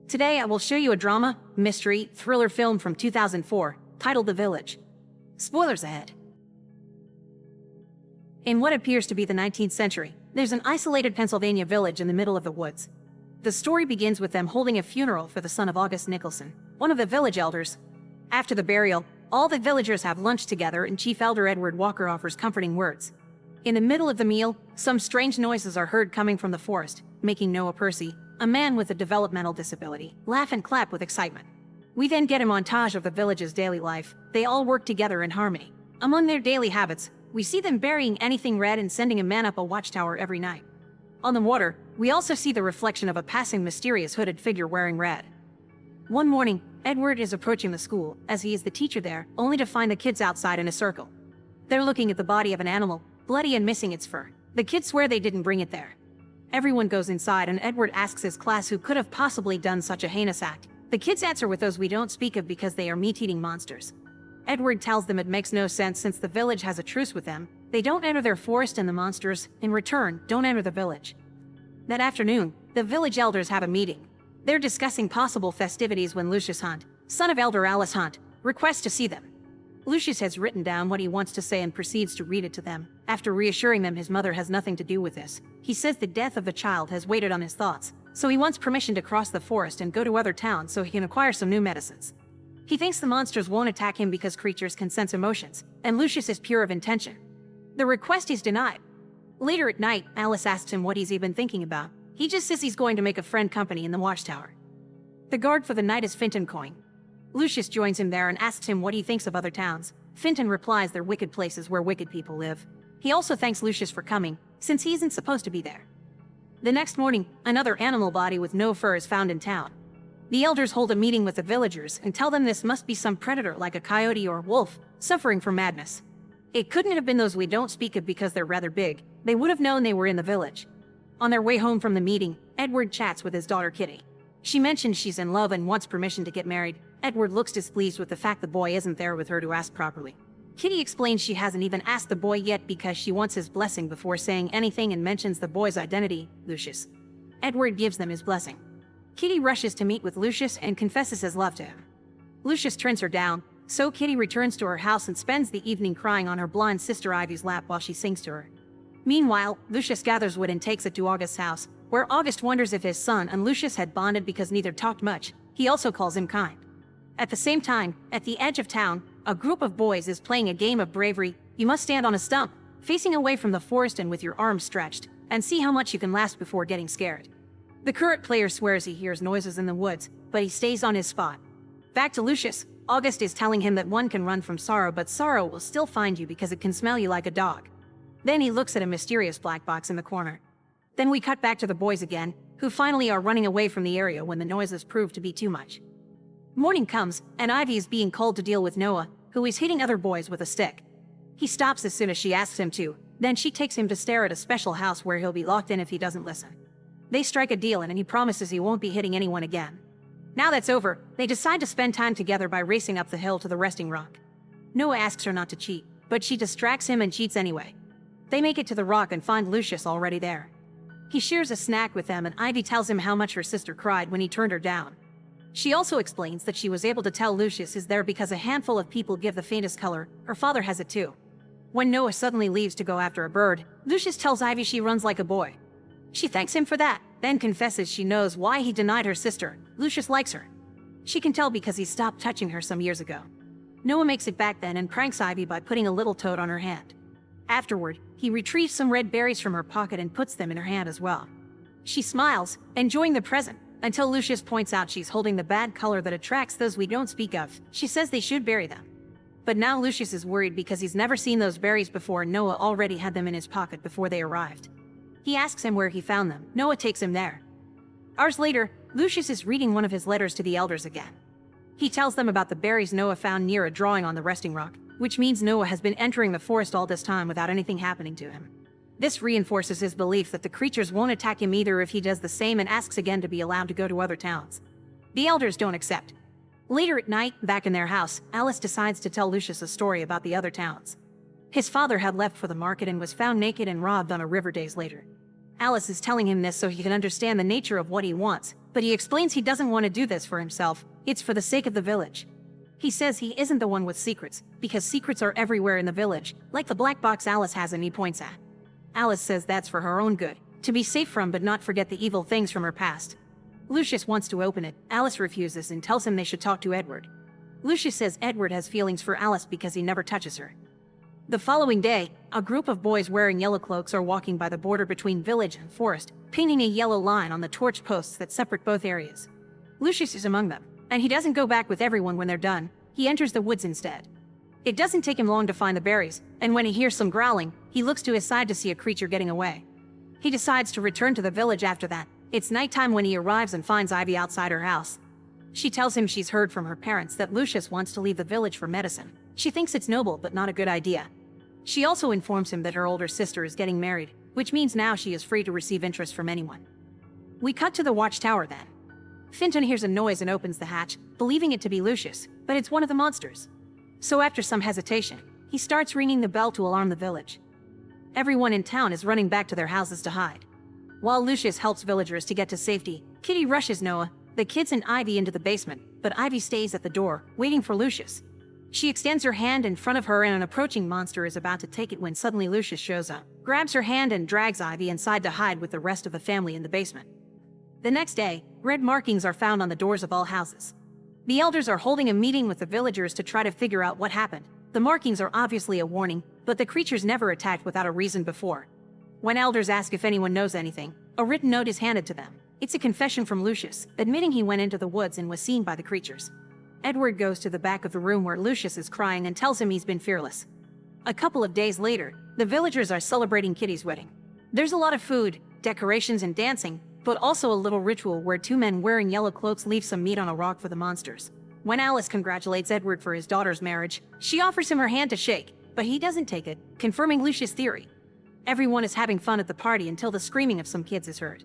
Today I will show you a drama, mystery, thriller film from 2004, titled The Village. Spoilers ahead. In what appears to be the 19th century, there's an isolated Pennsylvania village in the middle of the woods. The story begins with them holding a funeral for the son of August Nicholson, one of the village elders. After the burial, all the villagers have lunch together and Chief Elder Edward Walker offers comforting words. In the middle of the meal, some strange noises are heard coming from the forest, making Noah Percy, a man with a developmental disability, laugh and clap with excitement. We then get a montage of the village's daily life. They all work together in harmony. Among their daily habits, we see them burying anything red and sending a man up a watchtower every night. On the water, we also see the reflection of a passing mysterious hooded figure wearing red. One morning, Edward is approaching the school, as he is the teacher there, only to find the kids outside in a circle. They're looking at the body of an animal, bloody and missing its fur. The kids swear they didn't bring it there. Everyone goes inside and Edward asks his class who could have possibly done such a heinous act. The kids answer with those we don't speak of because they are meat-eating monsters. Edward tells them it makes no sense since the village has a truce with them. They don't enter their forest and the monsters, in return, don't enter the village. That afternoon, the village elders have a meeting. They're discussing possible festivities when Lucius Hunt, son of Elder Alice Hunt, requests to see them. Lucius has written down what he wants to say and proceeds to read it to them. After reassuring them his mother has nothing to do with this, he says the death of the child has weighed on his thoughts, so he wants permission to cross the forest and go to other towns so he can acquire some new medicines. He thinks the monsters won't attack him because creatures can sense emotions, and Lucius is pure of intention. The request is denied. Later at night, Alice asks him what he's even thinking about. He just says he's going to make a friend company in the watchtower. The guard for the night is Finton Coin. Lucius joins him there and asks him what he thinks of other towns. Finton replies they're wicked places where wicked people live. He also thanks Lucius for coming, since he isn't supposed to be there. The next morning, another animal body with no fur is found in town. The elders hold a meeting with the villagers and tell them this must be some predator like a coyote or a wolf, suffering from madness. It couldn't have been those we don't speak of because they're rather big. They would have known they were in the village. On their way home from the meeting, Edward chats with his daughter Kitty. She mentions she's in love and wants permission to get married. Edward looks displeased with the fact the boy isn't there with her to ask properly. Kitty explains she hasn't even asked the boy yet because she wants his blessing before saying anything and mentions the boy's identity, Lucius. Edward gives them his blessing. Kitty rushes to meet with Lucius and confesses his love to him. Lucius turns her down, so Kitty returns to her house and spends the evening crying on her blind sister Ivy's lap while she sings to her. Meanwhile, Lucius gathers wood and takes it to August's house, where August wonders if his son and Lucius had bonded because neither talked much. He also calls him kind. At the same time, at the edge of town, a group of boys is playing a game of bravery. You must stand on a stump, facing away from the forest and with your arms stretched, and see how much you can last before getting scared. The current player swears he hears noises in the woods, but he stays on his spot. Back to Lucius, August is telling him that one can run from sorrow, but sorrow will still find you because it can smell you like a dog. Then he looks at a mysterious black box in the corner. Then we cut back to the boys again, who finally are running away from the area when the noises prove to be too much. Morning comes, and Ivy is being called to deal with Noah, who is hitting other boys with a stick. He stops as soon as she asks him to, then she takes him to stare at a special house where he'll be locked in if he doesn't listen. They strike a deal and he promises he won't be hitting anyone again. Now that's over, they decide to spend time together by racing up the hill to the resting rock. Noah asks her not to cheat, but she distracts him and cheats anyway. They make it to the rock and find Lucius already there. He shares a snack with them and Ivy tells him how much her sister cried when he turned her down. She also explains that she was able to tell Lucius is there because a handful of people give the faintest color. Her father has it too. When Noah suddenly leaves to go after a bird, Lucius tells Ivy she runs like a boy. She thanks him for that, then confesses she knows why he denied her sister. Lucius likes her. She can tell because he stopped touching her some years ago. Noah makes it back then and pranks Ivy by putting a little toad on her hand. Afterward, he retrieves some red berries from her pocket and puts them in her hand as well. She smiles, enjoying the present, until Lucius points out she's holding the bad color that attracts those we don't speak of. She says they should bury them. But now Lucius is worried because he's never seen those berries before and Noah already had them in his pocket before they arrived. He asks him where he found them. Noah takes him there. Hours later, Lucius is reading one of his letters to the elders again. He tells them about the berries Noah found near a drawing on the resting rock, which means Noah has been entering the forest all this time without anything happening to him. This reinforces his belief that the creatures won't attack him either if he does the same and asks again to be allowed to go to other towns. The elders don't accept. Later at night, back in their house, Alice decides to tell Lucius a story about the other towns. His father had left for the market and was found naked and robbed on a river days later. Alice is telling him this so he can understand the nature of what he wants, but he explains he doesn't want to do this for himself, it's for the sake of the village. He says he isn't the one with secrets, because secrets are everywhere in the village, like the black box Alice has and he points at. Alice says that's for her own good, to be safe from but not forget the evil things from her past. Lucius wants to open it, Alice refuses and tells him they should talk to Edward. Lucius says Edward has feelings for Alice because he never touches her. The following day, a group of boys wearing yellow cloaks are walking by the border between village and forest, painting a yellow line on the torch posts that separate both areas. Lucius is among them, and he doesn't go back with everyone when they're done, he enters the woods instead. It doesn't take him long to find the berries, and when he hears some growling, he looks to his side to see a creature getting away. He decides to return to the village after that. It's nighttime when he arrives and finds Ivy outside her house. She tells him she's heard from her parents that Lucius wants to leave the village for medicine. She thinks it's noble but not a good idea. She also informs him that her older sister is getting married, which means now she is free to receive interest from anyone. We cut to the watchtower then. Finton hears a noise and opens the hatch, believing it to be Lucius, but it's one of the monsters. So after some hesitation, he starts ringing the bell to alarm the village. Everyone in town is running back to their houses to hide. While Lucius helps villagers to get to safety, Kitty rushes Noah, the kids and Ivy into the basement, but Ivy stays at the door, waiting for Lucius. She extends her hand in front of her and an approaching monster is about to take it when suddenly Lucius shows up, grabs her hand and drags Ivy inside to hide with the rest of the family in the basement. The next day, red markings are found on the doors of all houses. The elders are holding a meeting with the villagers to try to figure out what happened. The markings are obviously a warning, but the creatures never attacked without a reason before. When elders ask if anyone knows anything, a written note is handed to them. It's a confession from Lucius, admitting he went into the woods and was seen by the creatures. Edward goes to the back of the room where Lucius is crying and tells him he's been fearless. A couple of days later, the villagers are celebrating Kitty's wedding. There's a lot of food, decorations and dancing, but also a little ritual where two men wearing yellow cloaks leave some meat on a rock for the monsters. When Alice congratulates Edward for his daughter's marriage, she offers him her hand to shake, but he doesn't take it, confirming Lucius' theory. Everyone is having fun at the party until the screaming of some kids is heard.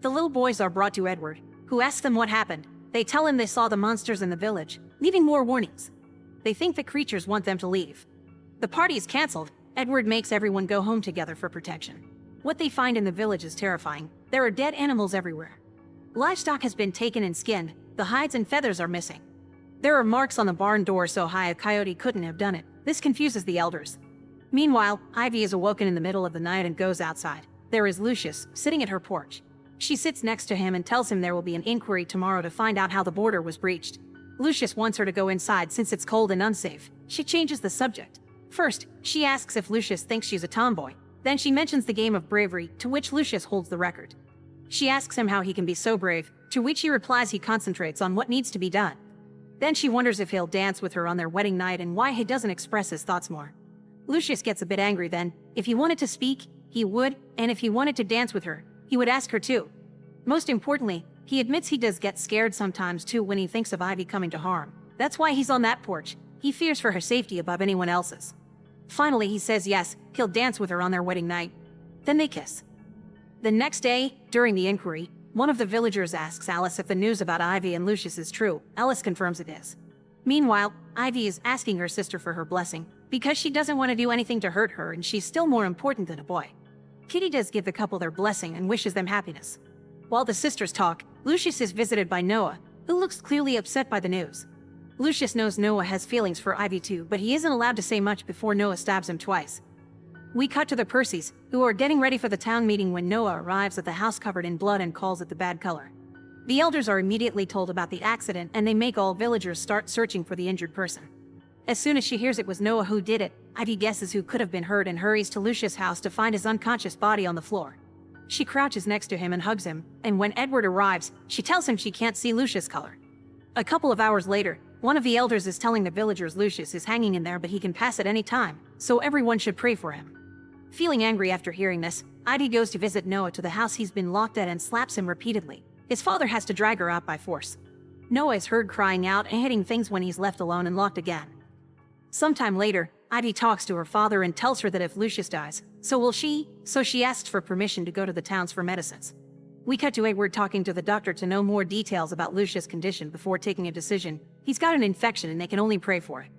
The little boys are brought to Edward, who asks them what happened. They tell him they saw the monsters in the village, leaving more warnings. They think the creatures want them to leave. The party is cancelled. Edward makes everyone go home together for protection. What they find in the village is terrifying. There are dead animals everywhere. Livestock has been taken and skinned. The hides and feathers are missing. There are marks on the barn door so high a coyote couldn't have done it. This confuses the elders. Meanwhile, Ivy is awoken in the middle of the night and goes outside. There is Lucius, sitting at her porch. She sits next to him and tells him there will be an inquiry tomorrow to find out how the border was breached. Lucius wants her to go inside since it's cold and unsafe. She changes the subject. First, she asks if Lucius thinks she's a tomboy. Then she mentions the game of bravery, to which Lucius holds the record. She asks him how he can be so brave, to which he replies he concentrates on what needs to be done. Then she wonders if he'll dance with her on their wedding night and why he doesn't express his thoughts more. Lucius gets a bit angry then. If he wanted to speak, he would, and if he wanted to dance with her, he would ask her too. Most importantly, he admits he does get scared sometimes too when he thinks of Ivy coming to harm. That's why he's on that porch. He fears for her safety above anyone else's. Finally, he says yes, he'll dance with her on their wedding night. Then they kiss. The next day, during the inquiry, one of the villagers asks Alice if the news about Ivy and Lucius is true. Alice confirms it is. Meanwhile, Ivy is asking her sister for her blessing, because she doesn't want to do anything to hurt her and she's still more important than a boy. Kitty does give the couple their blessing and wishes them happiness. While the sisters talk, Lucius is visited by Noah, who looks clearly upset by the news. Lucius knows Noah has feelings for Ivy too, but he isn't allowed to say much before Noah stabs him twice. We cut to the Percys, who are getting ready for the town meeting when Noah arrives at the house covered in blood and calls it the bad color. The elders are immediately told about the accident and they make all villagers start searching for the injured person. As soon as she hears it was Noah who did it, Ivy guesses who could have been hurt and hurries to Lucius' house to find his unconscious body on the floor. She crouches next to him and hugs him, and when Edward arrives, she tells him she can't see Lucius' color. A couple of hours later, one of the elders is telling the villagers Lucius is hanging in there but he can pass at any time, so everyone should pray for him. Feeling angry after hearing this, Ivy goes to visit Noah to the house he's been locked at and slaps him repeatedly. His father has to drag her out by force. Noah is heard crying out and hitting things when he's left alone and locked again. Sometime later, Ivy talks to her father and tells her that if Lucius dies, so will she, so she asks for permission to go to the towns for medicines. We cut to Edward talking to the doctor to know more details about Lucius' condition before taking a decision. He's got an infection and they can only pray for it.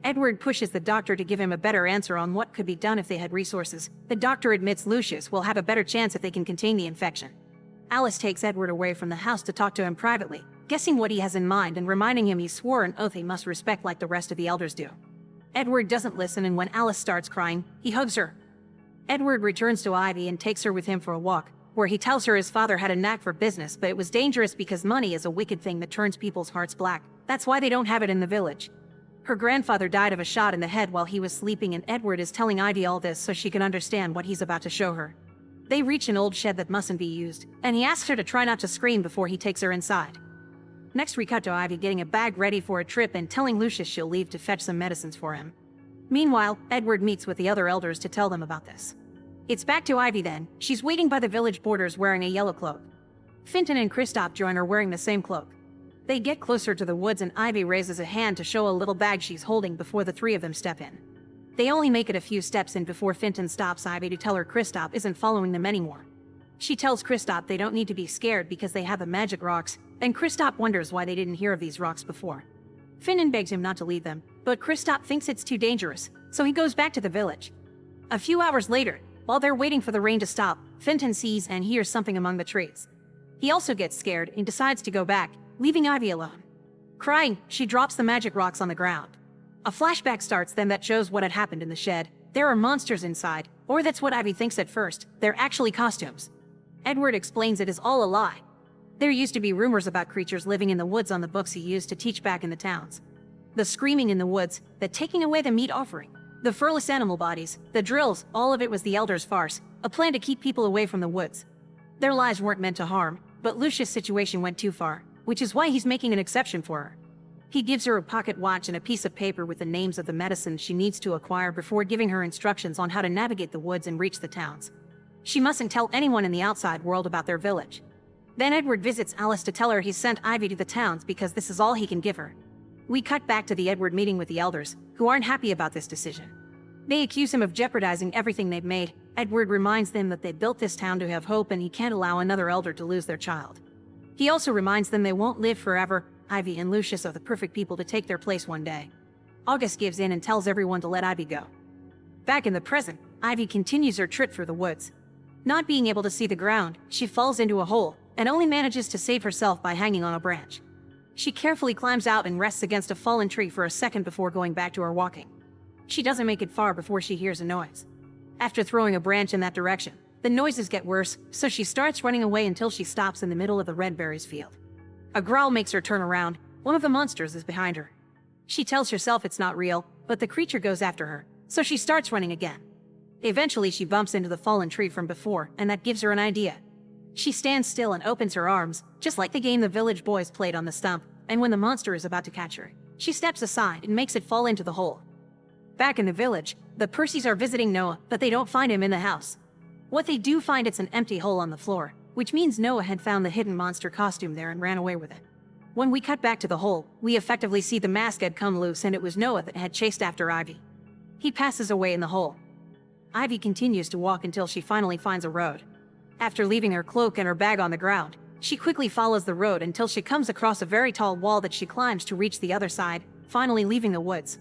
Edward pushes the doctor to give him a better answer on what could be done if they had resources. The doctor admits Lucius will have a better chance if they can contain the infection. Alice takes Edward away from the house to talk to him privately, guessing what he has in mind and reminding him he swore an oath he must respect like the rest of the elders do. Edward doesn't listen, and when Alice starts crying, he hugs her. Edward returns to Ivy and takes her with him for a walk, where he tells her his father had a knack for business, but it was dangerous because money is a wicked thing that turns people's hearts black. That's why they don't have it in the village. Her grandfather died of a shot in the head while he was sleeping, and Edward is telling Ivy all this so she can understand what he's about to show her. They reach an old shed that mustn't be used, and he asks her to try not to scream before he takes her inside. Next we cut to Ivy getting a bag ready for a trip and telling Lucius she'll leave to fetch some medicines for him. Meanwhile, Edward meets with the other elders to tell them about this. It's back to Ivy then. She's waiting by the village borders wearing a yellow cloak. Finton and Kristoff join her wearing the same cloak. They get closer to the woods and Ivy raises a hand to show a little bag she's holding before the three of them step in. They only make it a few steps in before Finton stops Ivy to tell her Kristoff isn't following them anymore. She tells Kristoff they don't need to be scared because they have the magic rocks, and Kristoff wonders why they didn't hear of these rocks before. Finton begs him not to leave them, but Kristoff thinks it's too dangerous, so he goes back to the village. A few hours later, while they're waiting for the rain to stop, Finton sees and hears something among the trees. He also gets scared and decides to go back, leaving Ivy alone. Crying, she drops the magic rocks on the ground. A flashback starts then that shows what had happened in the shed. There are monsters inside, or that's what Ivy thinks at first. They're actually costumes. Edward explains it is all a lie. There used to be rumors about creatures living in the woods on the books he used to teach back in the towns. The screaming in the woods, the taking away the meat offering, the furless animal bodies, the drills, all of it was the elders' farce, a plan to keep people away from the woods. Their lives weren't meant to harm, but Lucius' situation went too far, which is why he's making an exception for her. He gives her a pocket watch and a piece of paper with the names of the medicines she needs to acquire before giving her instructions on how to navigate the woods and reach the towns. She mustn't tell anyone in the outside world about their village. Then Edward visits Alice to tell her he's sent Ivy to the towns because this is all he can give her. We cut back to the Edward meeting with the elders, who aren't happy about this decision. They accuse him of jeopardizing everything they've made. Edward reminds them that they built this town to have hope and he can't allow another elder to lose their child. He also reminds them they won't live forever. Ivy and Lucius are the perfect people to take their place one day. August gives in and tells everyone to let Ivy go. Back in the present, Ivy continues her trip through the woods. Not being able to see the ground, she falls into a hole and only manages to save herself by hanging on a branch. She carefully climbs out and rests against a fallen tree for a second before going back to her walking. She doesn't make it far before she hears a noise. After throwing a branch in that direction, the noises get worse, so she starts running away until she stops in the middle of the red berries field. A growl makes her turn around. One of the monsters is behind her. She tells herself it's not real, but the creature goes after her, so she starts running again. Eventually she bumps into the fallen tree from before, and that gives her an idea. She stands still and opens her arms, just like the game the village boys played on the stump, and when the monster is about to catch her, she steps aside and makes it fall into the hole. Back in the village, the Percys are visiting Noah, but they don't find him in the house. What they do find, it's an empty hole on the floor, which means Noah had found the hidden monster costume there and ran away with it. When we cut back to the hole, we effectively see the mask had come loose and it was Noah that had chased after Ivy. He passes away in the hole. Ivy continues to walk until she finally finds a road. After leaving her cloak and her bag on the ground, she quickly follows the road until she comes across a very tall wall that she climbs to reach the other side, finally leaving the woods.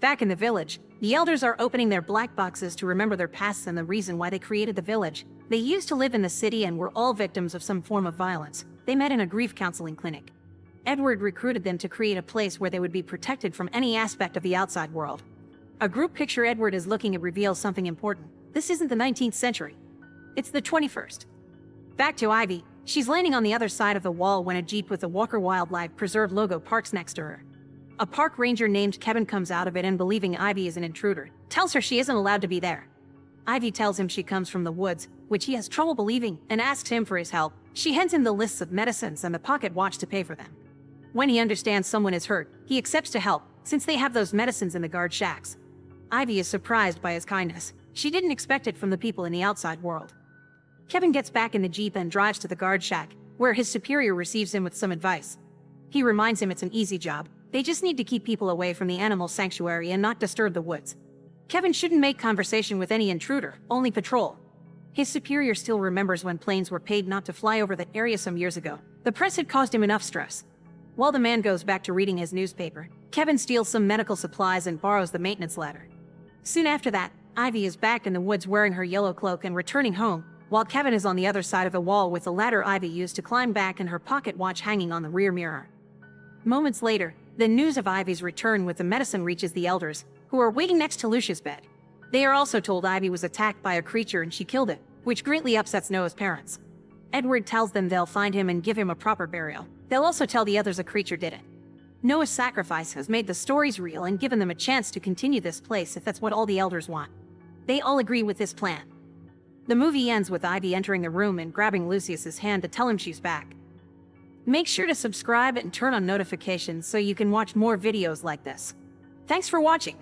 Back in the village, the elders are opening their black boxes to remember their pasts and the reason why they created the village. They used to live in the city and were all victims of some form of violence. They met in a grief counseling clinic. Edward recruited them to create a place where they would be protected from any aspect of the outside world. A group picture Edward is looking at reveals something important. This isn't the 19th century. It's the 21st. Back to Ivy. She's landing on the other side of the wall when a jeep with the Walker Wildlife Preserve logo parks next to her. A park ranger named Kevin comes out of it and, believing Ivy is an intruder, tells her she isn't allowed to be there. Ivy tells him she comes from the woods, which he has trouble believing, and asks him for his help. She hands him the lists of medicines and the pocket watch to pay for them. When he understands someone is hurt, he accepts to help, since they have those medicines in the guard shacks. Ivy is surprised by his kindness. She didn't expect it from the people in the outside world. Kevin gets back in the jeep and drives to the guard shack, where his superior receives him with some advice. He reminds him it's an easy job. They just need to keep people away from the animal sanctuary and not disturb the woods. Kevin shouldn't make conversation with any intruder, only patrol. His superior still remembers when planes were paid not to fly over that area some years ago. The press had caused him enough stress. While the man goes back to reading his newspaper, Kevin steals some medical supplies and borrows the maintenance ladder. Soon after that, Ivy is back in the woods wearing her yellow cloak and returning home, while Kevin is on the other side of the wall with the ladder Ivy used to climb back and her pocket watch hanging on the rear mirror. Moments later, the news of Ivy's return with the medicine reaches the elders, who are waiting next to Lucia's bed. They are also told Ivy was attacked by a creature and she killed it, which greatly upsets Noah's parents. Edward tells them they'll find him and give him a proper burial. They'll also tell the others a creature did it. Noah's sacrifice has made the stories real and given them a chance to continue this place if that's what all the elders want. They all agree with this plan. The movie ends with Ivy entering the room and grabbing Lucius's hand to tell him she's back. Make sure to subscribe and turn on notifications so you can watch more videos like this. Thanks for watching.